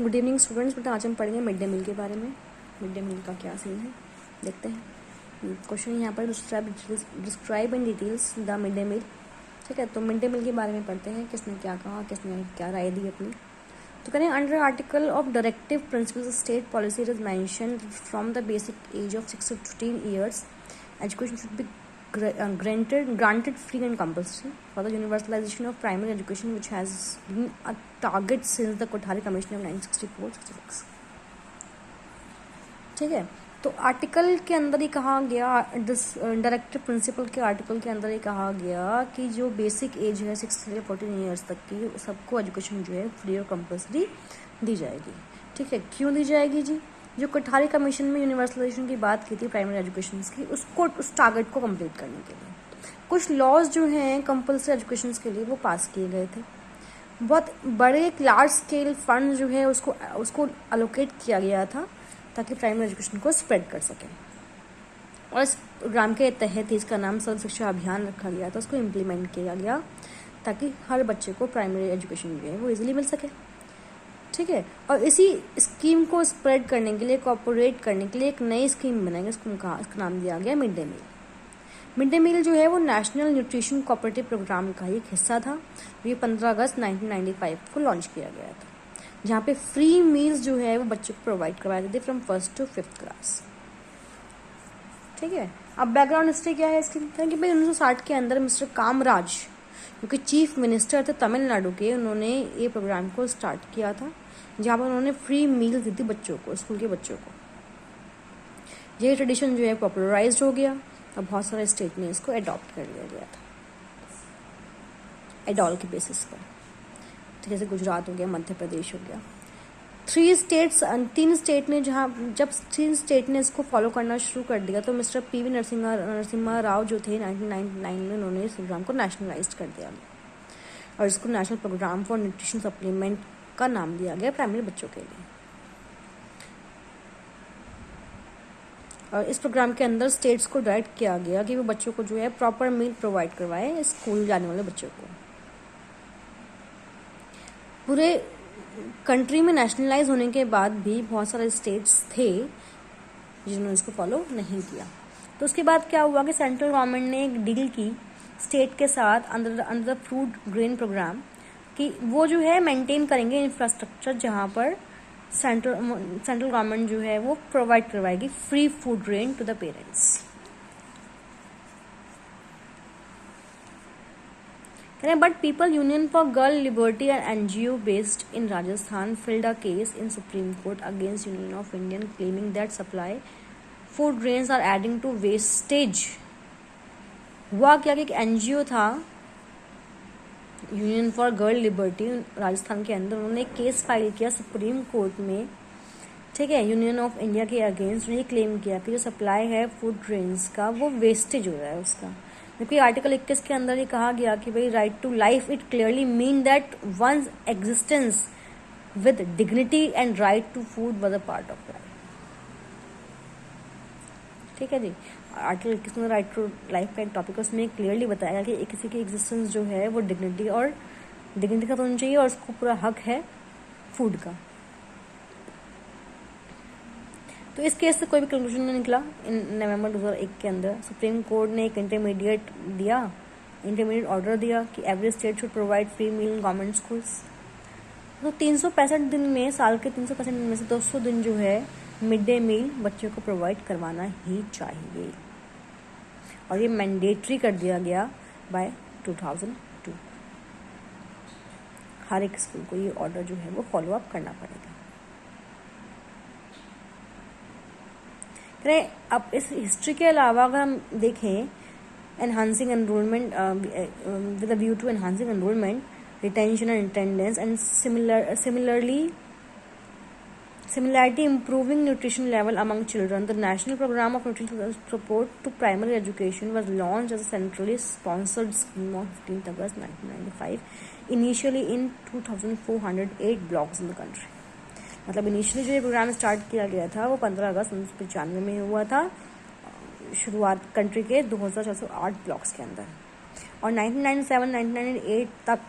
Good evening students. बेटा आज हम पढ़ेंगे मिड डे मील के बारे में। मिड डे मील का क्या सीन है देखते हैं। क्वेश्चन यहाँ पर describe in details the mid day meal. ठीक है, तो मिड डे मील के बारे में पढ़ते हैं, किसने क्या कहा, किसने क्या राय दी अपनी। तो करें under article of directive principles state policy is mentioned from the basic age of 6 to 15 years education should be granted free and compulsory for the universalization of primary education, which has been a target since the Kothari Commission of 1964-66। ठीक है, तो article के अंदर ही कहा गया, directive principle के article के अंदर ही कहा गया कि जो बेसिक एज है 6 से 14 ईयर्स तक की, सबको एजुकेशन जो है फ्री और कंपल्सरी दी जाएगी। ठीक है, क्यों दी जाएगी जी? जो कोठारी कमीशन में यूनिवर्सलाइजेशन की बात की थी प्राइमरी एजुकेशन की, उसको उस टारगेट को कंप्लीट करने के लिए कुछ लॉज जो हैं कंपल्सरी एजुकेशन के लिए वो पास किए गए थे। बहुत बड़े एक लार्ज स्केल फंड जो है उसको अलोकेट किया गया था ताकि प्राइमरी एजुकेशन को स्प्रेड कर सकें, और इस प्रोग्राम के तहत ही इसका नाम सर्व शिक्षा अभियान रखा गया था। उसको इम्प्लीमेंट किया गया ताकि हर बच्चे को प्राइमरी एजुकेशन जो है वो इजीली मिल सके। ठीक है, और इसी स्कीम को स्प्रेड करने के लिए, कॉर्पोरेट करने के लिए एक नई स्कीम बनाएंगे। इसका नाम दिया गया mid day meal. Mid day meal जो है वो नेशनल न्यूट्रिशन कोऑपरेटिव प्रोग्राम का एक हिस्सा था। ये 15 अगस्त 1995 को लॉन्च किया गया था, जहाँ पे फ्री मील्स जो है वो बच्चों को प्रोवाइड करवाए थे from 1st to 5th class. ठीक है, अब बैकग्राउंड हिस्ट्री क्या है इसकी? कि भाई 1960 के अंदर मिस्टर कामराज, क्योंकि चीफ मिनिस्टर थे तमिलनाडु के, उन्होंने ये प्रोग्राम को स्टार्ट किया था, जहाँ पर उन्होंने फ्री मील दी थी बच्चों को, स्कूल के बच्चों को। ये ट्रेडिशन जो है पॉपुलराइज्ड हो गया और बहुत सारे स्टेट में इसको अडॉप्ट कर लिया गया था एडॉल के बेसिस पर। तो जैसे गुजरात हो गया, मध्य प्रदेश हो गया। 3 स्टेट ने जब 3 स्टेट ने इसको फॉलो करना शुरू कर दिया, तो मिस्टर PV नरसिम्हा राव जो थे 1999 में, उन्होंने इस प्रोग्राम को नेशनलाइज कर दिया और इसको national programme for nutrition supplement का नाम दिया गया प्राइमरी बच्चों के लिए। और इस प्रोग्राम के अंदर स्टेट्स को डायरेक्ट किया गया कि वो बच्चों को जो है प्रॉपर मील प्रोवाइड करवाए स्कूल जाने वाले बच्चों को। पूरे कंट्री में नेशनलाइज होने के बाद भी बहुत सारे स्टेट्स थे जिन्होंने इसको फॉलो नहीं किया। तो उसके बाद क्या हुआ कि सेंट्रल गवर्नमेंट ने एक डील की स्टेट के साथ under the food grain programme कि वो जो है मेंटेन करेंगे इंफ्रास्ट्रक्चर, जहाँ पर सेंट्रल गवर्नमेंट जो है वो प्रोवाइड करवाएगी free food grain to the parents. But People Union for Girl Liberty and NGO based in Rajasthan filed a case in Supreme Court against Union of India, claiming that supply food grains are adding to wastage। हुआ क्या कि एक NGO था, union for girl liberty, Rajasthan के अंदर, उन्होंने एक case file किया सुप्रीम कोर्ट में। ठीक है, यूनियन ऑफ इंडिया के अगेंस्ट ये क्लेम किया कि जो सप्लाई है फूड ग्रेन्स का वो वेस्टेज हो रहा है उसका। क्योंकि आर्टिकल 21 के अंदर ही कहा गया कि भाई right to life it clearly mean that one's existence with dignity and right to food was a part of life. ठीक है जी, आर्टिकल 21 में राइट टू लाइफ का एक टॉपिक, उसमें क्लियरली बताया कि किसी की एग्जिस्टेंस जो है वो डिग्निटी का तो होना चाहिए, और उसको पूरा हक है फूड का। तो इस केस से कोई भी कंक्लूजन नहीं निकला। इन नवंबर 2001 के अंदर सुप्रीम कोर्ट ने एक इंटरमीडिएट ऑर्डर दिया कि every state should provide free meal in government schools. तो 365 दिन में, साल के 365 दिन में से 200 दिन जो है मिड डे मील बच्चों को प्रोवाइड करवाना ही चाहिए, और ये मैंडेटरी कर दिया गया बाय 2002। हर एक स्कूल को ये ऑर्डर जो है वो फॉलो अप करना पड़ेगा। अब इस हिस्ट्री के अलावा अगर हम देखें, enhancing enrolment with a view to enhancing enrolment, retention and attendance and similarity improving nutrition level among children, the national program of nutrition support to primary education was launched as a centrally sponsored scheme on 15th August 1995, initially in 2408 blocks in the country। मतलब initially जो ये programme start किया गया था वो 15 अगस्त 1995 में हुआ था, शुरुआत कंट्री के 2408 ब्लॉक्स के अंदर। और 1997-1998 तक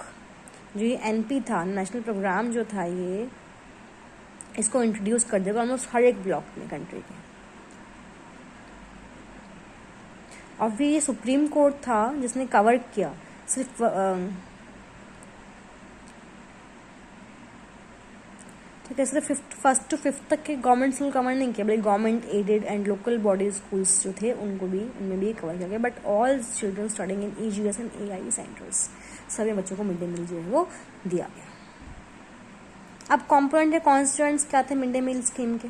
जो ये NP था, नेशनल प्रोग्राम जो था, ये इसको इंट्रोड्यूस कर देगा ऑलमोस्ट हर एक ब्लॉक में कंट्री के। और फिर ये सुप्रीम कोर्ट था जिसने कवर किया सिर्फ ठीक है, सिर्फ फर्स्ट टू फिफ्थ तक के गवर्नमेंट स्कूल कवर नहीं किया, बल्कि government aided and local body schools जो थे उनको भी, उनमें भी कवर किया गया। But all children studying in EGS and AIE centres, सभी बच्चों को मिड डे मील जो है वो दिया गया। अब कॉम्पोनेंट या कॉन्स्टिट्यूएंट्स क्या थे मिड डे मील स्कीम के?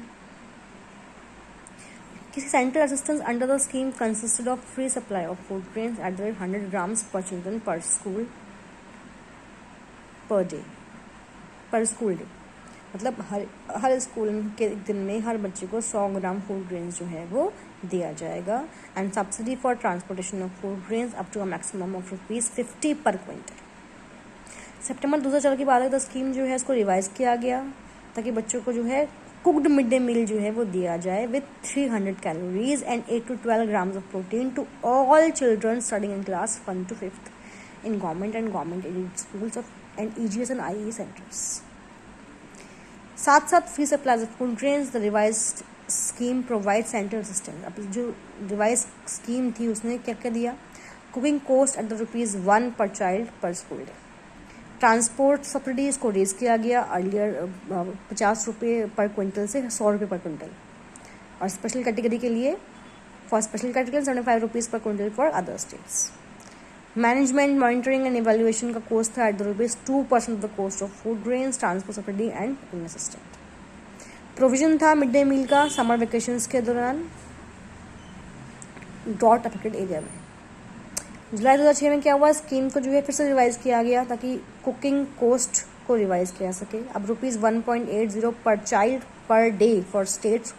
किसी central assistance under the scheme consisted of free supply of food grains at the rate 100 grams पर चिल्ड्रन पर स्कूल पर डे, पर स्कूल डे। मतलब हर स्कूल के दिन में हर बच्चे को 100 ग्राम फूड ग्रेन्स जो है वो दिया जाएगा। And subsidy for transportation of food grains up to a maximum of ₹50 per quintal. सितंबर 2004 की बात है, तो स्कीम जो है इसको रिवाइज किया गया ताकि बच्चों को जो है कुक्ड मिड डे मील जो है वो दिया जाए with 300 calories and 8 to 12 grams of protein to all children studying in class 1 to 5th in government and government aided schools of and EGS and IE centres. साथ साथ free supply of food grains. The revised scheme provide centre assistance. अब जो revise scheme थी उसने क्या क्या दिया? Cooking cost at the ₹1 पर चाइल्ड पर स्कूल डे। ट्रांसपोर्ट सब्सिडीज को रेज किया गया अर्लियर ₹50 पर क्विंटल से ₹100 पर क्विंटल, और स्पेशल कैटेगरी के लिए फॉर स्पेशल कैटेगरी ₹75 पर quintal for other states. Management, monitoring and evaluation का कॉस्ट था at the ₹2% of the cost of food grains, transport subsidy and cooking assistant. Provision था mid day मील का summer vacations के दौरान drought affected area में। जुलाई 2006 में क्या हुआ? स्कीम को जो है फिर से रिवाइज किया गया ताकि कुकिंग कॉस्ट को रिवाइज किया सके। अब ₹1.80 पर child per day for states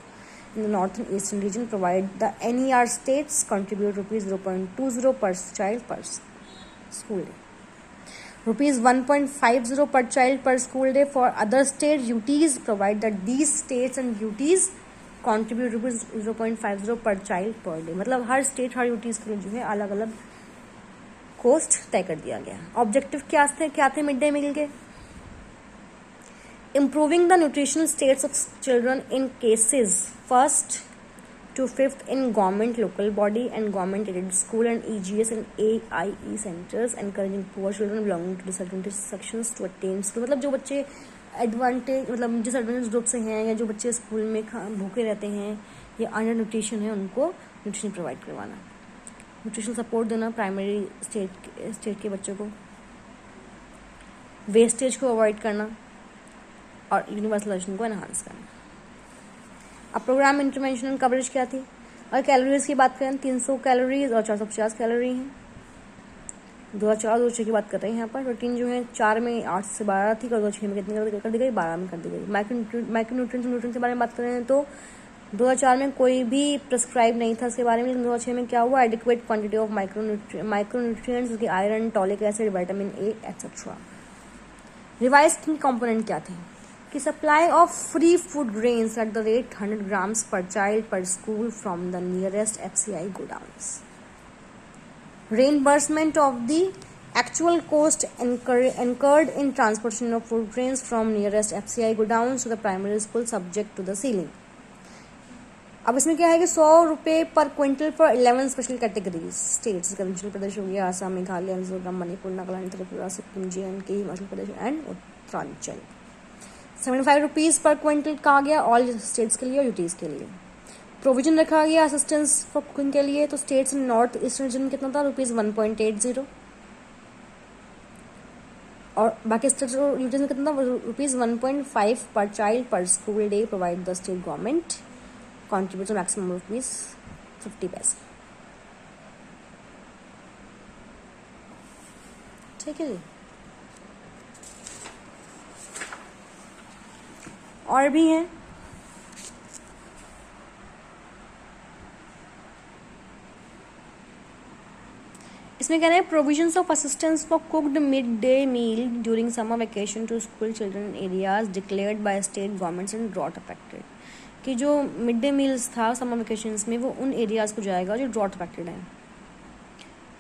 in the northern eastern region, provide the NER states contribute ₹0.20 per child per school day. ₹1.50 per child per school day for other states. UTs provide that these states and UTs contribute ₹0.50 per child per day. मतलब हर state हर UTs के लिए जो है अलग अलग cost तय कर दिया गया। ऑब्जेक्टिव क्या थे मिड डे मील के? Improving the nutritional states of children in cases 1st to 5th in government local body and government aided school and EGS and AIE centers, encouraging poor children belonging to disadvantaged sections to attain school। मतलब जो बच्चे advantage मतलब disadvantage group से हैं या जो बच्चे school में भूखे रहते हैं या अंडर न्यूट्रिशन है उनको न्यूट्रिशन प्रोवाइड करवाना, न्यूट्रिशनल सपोर्ट देना प्राइमरी स्टेट के बच्चों को, वेस्टेज को अवॉइड करना और यूनिवर्सलाइजेशन को एनहांस करना। अब प्रोग्राम इंटरवेंशन एंड कवरेज क्या थी? और कैलोरीज की बात करें 300 कैलोरीज और 450 कैलोरी हैं। 2004-2006 की बात कर रहे हैं यहाँ पर। प्रोटीन जो है 4 में 8 से 12 थी और 2006 में कितनी कर दी गई? 12 में कर दी गई। माइक्रोन्यूट्रिएंट्स न्यूट्रिएंट्स के बारे में बात करें तो 2004 में कोई भी प्रिस्क्राइब नहीं था इसके बारे में, लेकिन 2006 में क्या हुआ? एडिक्वेट क्वांटिटी ऑफ माइक्रोन्यूट्रिएंट्स जैसे iron, folic acid, vitamin A etcetera. Revise की कंपोनेंट क्या थे? कि supply of free food grains at the rate 100 grams per child per school from the nearest FCI godowns. Reimbursement of the actual cost incurred in transportation of food grains from nearest FCI godowns to the primary school subject to the ceiling. अब इसमें क्या है कि ₹100 पर quintal for 11 special categories states, Arunachal Pradesh हो गया, Assam, Meghalaya, Mizoram, Manipur, Nagaland, Tripura, Sikkim, JNK, Himachal Pradesh and Uttaranchal. ₹75 पर quintal कहा गया ऑल स्टेट्स के लिए और यूटीज के लिए। प्रोविजन रखा गया असिस्टेंस फॉर कुकिंग के लिए, तो states in north eastern region कितना था? ₹1.80 और बाकी स्टेट्स और यूटीज में कितना था? ₹1.5 पर चाइल्ड पर school day provide the state government contribute maximum ₹50। ठीक है जी। और भी हैं इसमें कह रहे हैं provisions of assistance for cooked mid day meal during summer vacation to school children in areas declared by state governments and drought affected. कि जो मिड डे मील्स था समर वेकेशंस में वो उन एरियाज को जाएगा जो ड्रॉट अफेक्टेड हैं।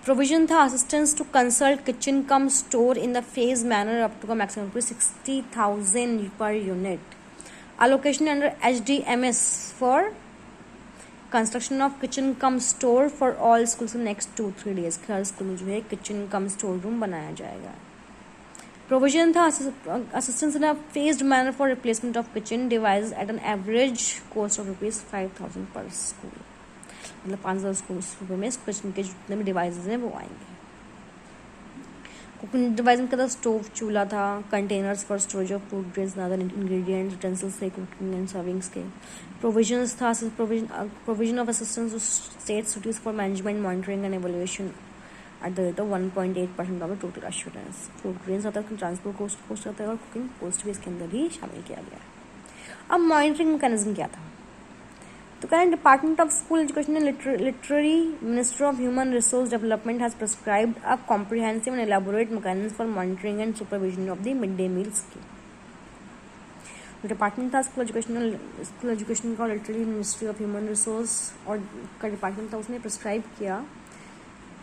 प्रोविजन था assistance to consult kitchen cum store in the phase manner up to का maximum ₹60,000 per unit. allocation under HDMS for construction of kitchen cum store for all schools next 2-3 days। Her school में जो है kitchen cum store room बनाया जाएगा। Provision था assistance in a phased manner for replacement of kitchen device at an average cost of ₹5,000 पर school. मतलब 5,000 रुपये में किचन के जितने भी डिवाइसेज हैं वो आएंगे। कुकिंग डिवाइस का स्टोव, चूल्हा था, containers for storage of food grains and other ingredients, utensils थे कुकिंग एंड सर्विंग्स के। प्रोविजंस था provision of assistance state cities for management monitoring and evolution eight the rate of 1.8% of the total assurance. Food grains आता है, transport cost आता है और cooking cost भी इसके अंदर ही शामिल किया गया है। अब मॉनिटरिंग मैकेनिज्म क्या था? तो current department of school education and literary minister of human resource development has prescribed a comprehensive and elaborate mechanism for monitoring and supervision of the mid day meal scheme. Department था school education का, literary ministry of human resource और का department था, उसने prescribe किया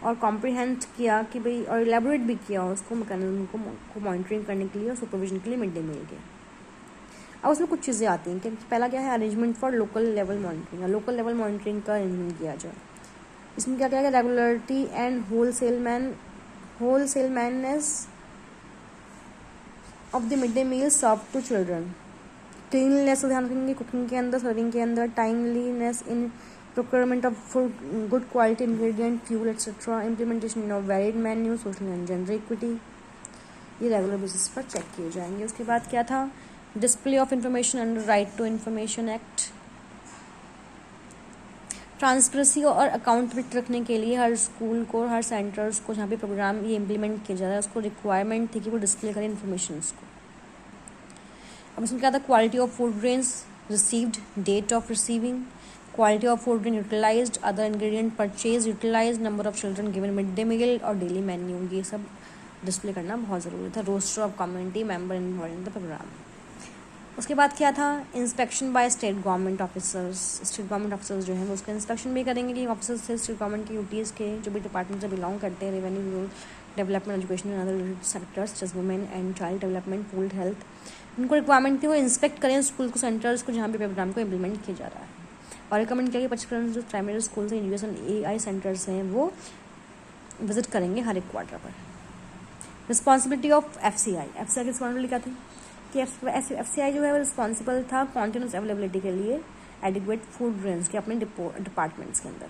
और comprehend किया कि भाई और एलाबोरेट भी किया उसको मैकेनिज्म को मॉनिटरिंग करने के लिए और सुपरविजन के लिए मिड डे मील के। अब उसमें कुछ चीज़ें आती हैं कि पहला क्या है, arrangement for local level monitoring. Local level monitoring का अरेंजमेंट किया जाए। इसमें क्या क्या है, regularity and wholesomeness of the mid day meal serve to children. Cleanliness का ध्यान रखेंगे कुकिंग के अंदर, सर्विंग के अंदर, timeliness in procurement of food, good quality ingredient, fuel etcetera, implementation of varied menu, social and gender equity, ये regular basis पर check किए जाएंगे। उसके बाद क्या था, display of information under right to information act. Transparency और अकाउंटेबिलिटी रखने के लिए हर स्कूल को, हर सेंटर्स को जहाँ पे प्रोग्राम ये इम्प्लीमेंट किया जा रहा है उसको रिक्वायरमेंट थी कि वो डिस्प्ले करें इन्फॉर्मेशन को। अब इसमें क्या था, quality of food grains received, date of receiving, quality of food grain utilised, other ingredient purchase utilised, number of children given mid day meal और डेली मेन्यू, ये सब डिस्प्ले करना बहुत ज़रूरी था। Roster of community member involve in the programme. उसके बाद क्या था, inspection by state government officers. State government officers जो हैं वो उसका इंस्पेक्शन भी करेंगे कि ऑफिसर्स थे स्टेट गवर्नमेंट की यूटीज़ के जो भी डिपार्टमेंट से बिलोंग करते हैं, revenue, rural development, education and other sectors जैसे women and child development, food, health. उनको रिक्वायरमेंट थी वो इंस्पेक्ट करें स्कूल को, सेंटर्स को जहाँ भी प्रोग्राम को इम्प्लीमेंट किया जा रहा है। और रिकमेंड किया कि 25% जो प्राइमरी स्कूल्स हैं, यूएस एंड AI सेंटर्स हैं वो विजिट करेंगे हर एक क्वार्टर पर। रिस्पॉन्सिबिलिटी ऑफ FCI की रिस्पॉन्सिबिलिटी क्या थी कि FCI जो है वो रिस्पॉन्सिबल था कॉन्टिन्यूस अवेलेबिलिटी के लिए एडिक्वेट फूड ग्रेन्स के अपने डिपार्टमेंट्स के अंदर।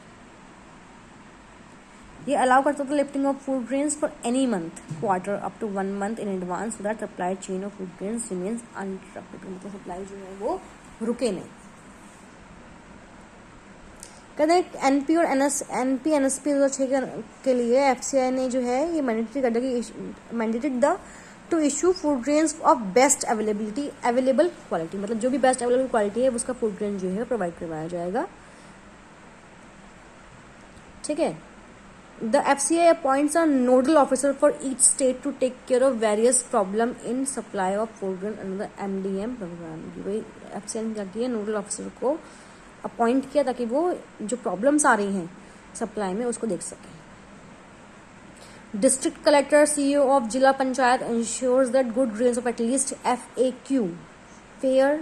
ये अलाउ करता था lifting of food grains for any month, quarter, up to 1 month in advance, so that supply chain of food grains remains uninterrupted. मतलब सप्लाई जो है वो रुके नहीं। कहते हैं NP और NSP 2006 के लिए FCI ने जो है ये mandated the two issue food grains of best available quality. मतलब जो भी बेस्ट अवेलेबल क्वालिटी है उसका फूड ग्रेन जो है प्रोवाइड करवाया जाएगा। ठीक है। The FCI appoints a nodal officer for each state to take care of various problem in supply of food grain under the MDM programme. वही FCI ने क्या किया, नोडल ऑफिसर को अपॉइंट किया ताकि वो जो प्रॉब्लम्स आ रही हैं सप्लाई में उसको देख सकें। District collector CEO of zila panchayat ensures that good grains of at least FAQ fair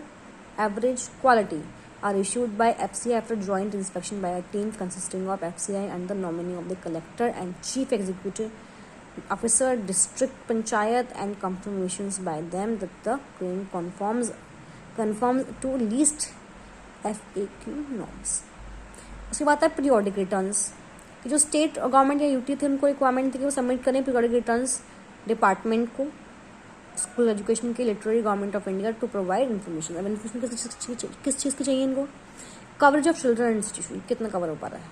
average quality are issued by FCI after joint inspection by a team consisting of FCI and the nominee of the collector and chief executive officer district panchayat and confirmations by them that the grain conforms to least FAQ norms। उसके बाद है periodic returns कि जो state government या UT थे उनको requirement थी कि वो सबमिट करें पीरियोडिक रिटर्न्स डिपार्टमेंट को, स्कूल एजुकेशन के literary government of India to provide information. अब इन्फॉर्मेशन किस चीज़ की चाहिए इनको, कवरेज ऑफ चिल्ड्रन इंस्टीट्यूशन कितना कवर हो पा रहा है,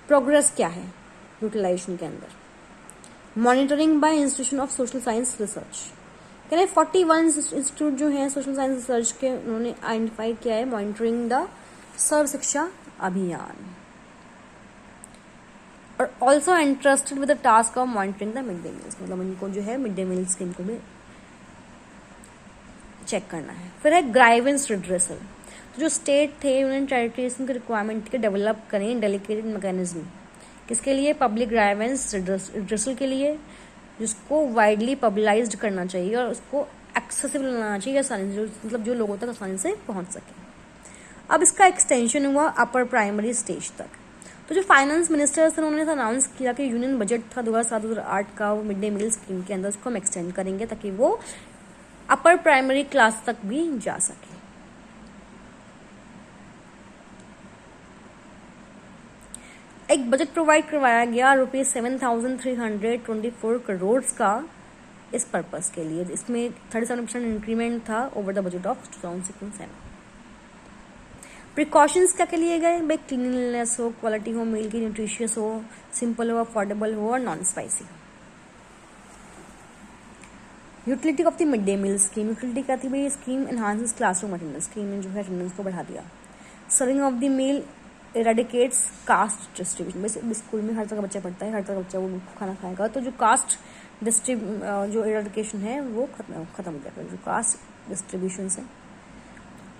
प्रोग्रेस क्या है यूटिलाइजेशन के अंदर, monitoring by institution of social science research. कह रहे 41 इंस्टीट्यूट जो हैं सोशल साइंस रिसर्च के उन्होंने आइडेंटिफाई किया है मॉनिटरिंग द सर्व शिक्षा अभियान और also interested with the task of monitoring the mid day meals. मतलब इनको जो है मिड डे मील स्कीम को भी चेक करना है। फिर है ग्राइवेंस रिड्रेसल। तो जो स्टेट थे यूनियन टेरिटरीज की रिक्वायरमेंट के डेवलप करें डेलिकेटेड मैकेनिज्म किसके लिए, पब्लिक ग्राइवेंस रिड्रेसल के लिए, जिसको वाइडली पब्लिसाइज्ड करना चाहिए और उसको एक्सेसिबल बनाना चाहिए आसानी से, मतलब जो लोगों तक आसानी से पहुंच सके। अब इसका एक्सटेंशन हुआ अपर प्राइमरी स्टेज तक। तो जो फाइनेंस मिनिस्टर थे उन्होंने अनाउंस किया कि यूनियन बजट था 2007-2008 का, वो मिड डे मील स्कीम के अंदर उसको हम एक्सटेंड करेंगे ताकि वो अपर प्राइमरी क्लास तक भी जा सके। एक बजट प्रोवाइड करवाया गया ₹7,324 करोड़ का इस पर्पस के लिए। इसमें 37% इंक्रीमेंट था over the budget of 2006-07। Precautions क्या के लिए गए भाई? क्लीनलीनेस हो, क्वालिटी हो, मील की न्यूट्रिशियस हो, सिंपल हो, अफोर्डेबल हो और non spicy. Utility of the mid day meal scheme. Utility क्या थी भाई? Scheme enhances classroom attendance. Scheme में जो है अटेंडेंस को बढ़ा दिया। Serving of the meal eradicates caste distribution. वैसे स्कूल में हर तरह का बच्चा पढ़ता है, हर तरह का बच्चा वो खाना खाएगा, तो जो कास्ट जो इरेडिकेशन है वो खत्म हो जाएगा, जो कास्ट डिस्ट्रीब्यूशन है।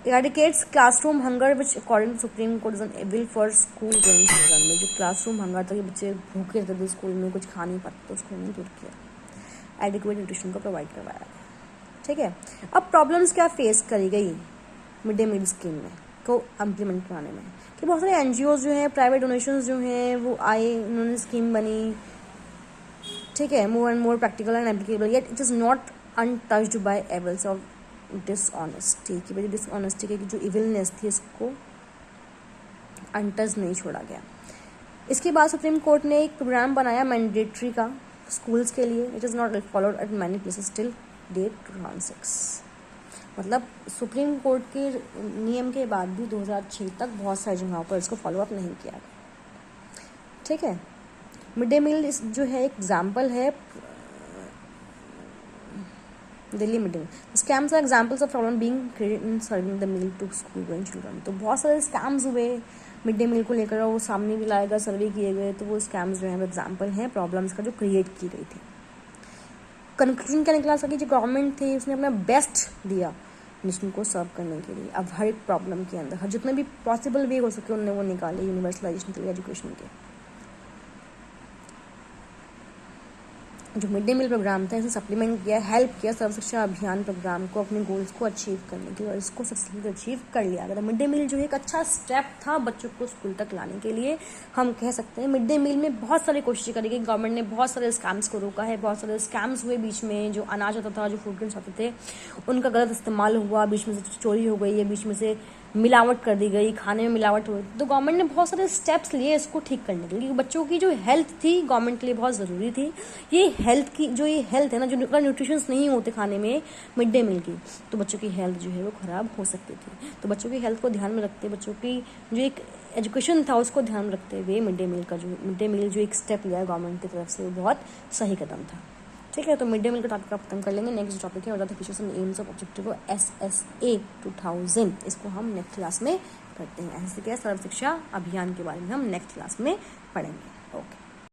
Eradicates classroom hunger which according to Supreme Court is an evil for school going children. में जो क्लासरूम हंगर था कि बच्चे भूखे रहते थे स्कूल में, कुछ खा नहीं पाते, तो उसको दूर किया। एडिक्वेट न्यूट्रिशन को प्रोवाइड करवाया। ठीक है, अब प्रॉब्लम्स क्या फेस करी गई मिड डे मील स्कीम में को इम्प्लीमेंट कराने में, कि बहुत सारे एनजीओ जो हैं, प्राइवेट डोनेशंस जो हैं वो आए, उन्होंने स्कीम बनी। ठीक है, more and more practical and applicable, yet it is not untouched by evils of dishonesty. कि भाई डिसऑनेस्टी की जो इविलनेस थी इसको अनटच नहीं छोड़ा गया। इसके बाद सुप्रीम कोर्ट ने एक प्रोग्राम बनाया मैंडेटरी का स्कूल्स के लिए। It is not followed at many places till date 2006। मतलब सुप्रीम कोर्ट के नियम के बाद भी 2006 तक बहुत सारी जगहों पर इसको फॉलोअप नहीं किया गया। ठीक है, मिड डे मील जो है एग्जाम्पल है Delhi mid day meal scams are examples of problem being created in serving the meal to school going children. तो बहुत सारे स्कैम्स हुए मिड डे मील को लेकर, वो सामने भी लाएगा, सर्वे किए गए, तो वो स्कैम्स जो है वो एग्जाम्पल हैं प्रॉब्लम्स का जो क्रिएट की गई थी। कंक्लूजन क्या निकला सकी? जो गवर्नमेंट थी उसने अपना बेस्ट दिया नेशन को सर्व करने के लिए। अब हर एक प्रॉब्लम के अंदर जितने भी पॉसिबल वे हो सके उन्होंने वो निकाले यूनिवर्सलाइजेशन के लिए एजुकेशन के। जो मिड डे मील प्रोग्राम था इसे सप्लीमेंट किया, हेल्प किया सर्व शिक्षा अभियान प्रोग्राम को अपने गोल्स को अचीव करने के लिए, और इसको सक्सेसफुली अचीव कर लिया गया। मिड डे मील जो एक अच्छा स्टेप था बच्चों को स्कूल तक लाने के लिए, हम कह सकते हैं। मिड डे मील में बहुत सारी कोशिशें करी गई, गवर्नमेंट ने बहुत सारे स्कैम्स को रोका है। बहुत सारे स्कैम्स हुए बीच में, जो अनाज आता था, जो फूड ग्रेन्स आते थे, उनका गलत इस्तेमाल हुआ, बीच में से चोरी हो गई है, बीच में से मिलावट कर दी गई, खाने में मिलावट हुई। तो गवर्नमेंट ने बहुत सारे स्टेप्स लिए इसको ठीक करने के लिए, क्योंकि बच्चों की जो हेल्थ थी गवर्नमेंट के लिए बहुत ज़रूरी थी। ये हेल्थ है ना, जो अगर न्यूट्रिशंस नहीं होते खाने में मिड डे मील की, तो बच्चों की हेल्थ जो है वो ख़राब हो सकती थी। तो बच्चों की हेल्थ को ध्यान में रखते, बच्चों की जो एक एजुकेशन था उसको ध्यान में रखते हुए मिड डे मील जो एक स्टेप लिया है गवर्नमेंट की तरफ से, वो बहुत सही कदम था। ठीक है, तो मिड डे मील का टॉपिक आप खत्म कर लेंगे। नेक्स्ट टॉपिक है the features and AIIMS of objective SSA 2000। इसको हम नेक्स्ट क्लास में पढ़ते हैं। ऐसे क्या सर्व शिक्षा अभियान के बारे में हम नेक्स्ट क्लास में पढ़ेंगे। ओके।